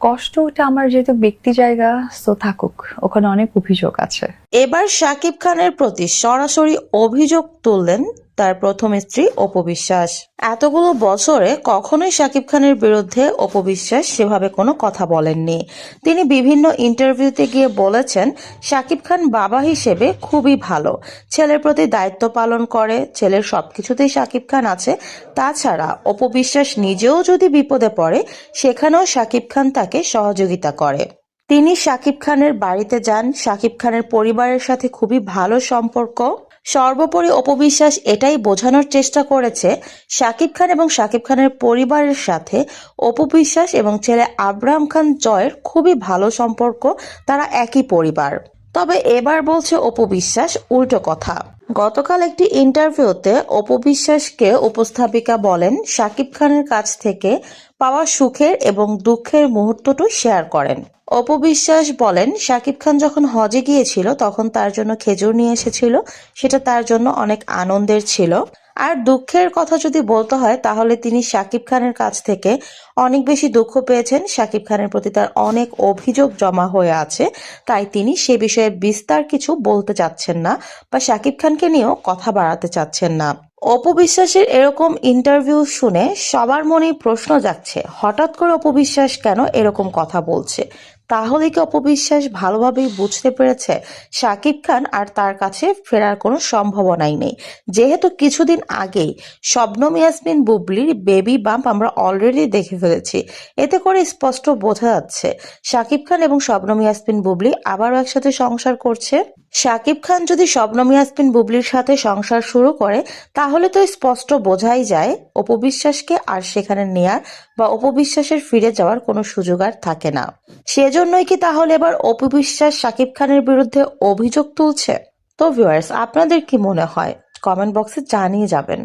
কষ্ট ওটা আমার যেহেতু ব্যক্তি জায়গা, তো থাকুক, ওখানে অনেক অভিযোগ আছে। এবার শাকিব খানের প্রতি সরাসরি অভিযোগ তুললেন তার প্রথম স্ত্রী অপু বিশ্বাস। এতগুলো বছরে কখনোই শাকিব খানের বিরুদ্ধে অপু বিশ্বাস সেভাবে কোনো কথা বলেননি। তিনি বিভিন্ন ইন্টারভিউতে গিয়ে বলেছেন শাকিব খান বাবা হিসেবে খুবই ভালো, ছেলের প্রতি দায়িত্ব পালন করে, ছেলের সবকিছুতেই শাকিব খান আছে। তাছাড়া অপু বিশ্বাস নিজেও যদি বিপদে পড়ে সেখানেও শাকিব খান তাকে সহযোগিতা করে। তিনি শাকিব খানের বাড়িতে যান, শাকিব খানের পরিবারের সাথে খুবই ভালো সম্পর্ক। সর্বোপরি অপু বিশ্বাস এটাই বোঝানোর চেষ্টা করেছে শাকিব খান এবং শাকিব খানের পরিবারের সাথে অপু বিশ্বাস এবং ছেলে আব্রাহাম খান জয়ের খুবই ভালো সম্পর্ক, তারা একই পরিবার। তবে এবার বলছে অপু বিশ্বাস উল্টো কথা। গতকাল একটি ইন্টারভিউতে অপু বিশ্বাসকে উপস্থাপিকা বলেন শাকিব খানের কাছ থেকে পাওয়া সুখের এবং দুঃখের মুহূর্তটুকু শেয়ার করেন। অপু বিশ্বাস বলেন শাকিব খান যখন হজে গিয়েছিল তখন তার জন্য খেজুর নিয়ে এসেছিল, সেটা তার জন্য অনেক আনন্দের ছিল। আর দুঃখের কথা যদি বলতে হয় তাহলে তিনি শাকিব খানের কাছ থেকে অনেক বেশি দুঃখ পেয়েছেন, শাকিব খানের প্রতি তার অনেক অভিযোগ জমা হয়ে আছে, তাই তিনি সে বিষয়ে বিস্তার কিছু বলতে চাচ্ছেন না বা শাকিব খানকে নিয়েও কথা বাড়াতে চাচ্ছেন না। অপু বিশ্বাসের এরকম ইন্টারভিউ শুনে সবার মনেই প্রশ্ন জাগছে, হঠাৎ করে অপু বিশ্বাস কেন এরকম কথা বলছে? তাহলে কি অপু বিশ্বাস ভালোভাবেই বুঝতে পেরেছে শাকিব খান আর তার কাছে ফেরার কোনো সম্ভাবনাই নেই? যেহেতু কিছুদিন আগেই শবনম ইয়াসমিন বুবলির বেবি বাম্প আমরা অলরেডি দেখে ফেলেছি, এতে করে স্পষ্ট বোঝা যাচ্ছে শাকিব খান এবং শবনম ইয়াসমিন বুবলি আবারও একসাথে সংসার করছে। শাকিব খান যদি শবনম ইয়াসমিন বুবলির সাথে সংসার শুরু করে তাহলে তো স্পষ্ট বোঝাই যায় অপু বিশ্বাসকে আর সেখানে নেয়ার বা অপু বিশ্বাসের ফিরে যাওয়ার কোনো সুযোগ আর থাকে না। সেজন্যই কি তাহলে এবার অপু বিশ্বাস শাকিব খানের বিরুদ্ধে অভিযোগ তুলছে? তো ভিউয়ার্স, আপনাদের কি মনে হয়? কমেন্ট বক্সে জানিয়ে যাবেন।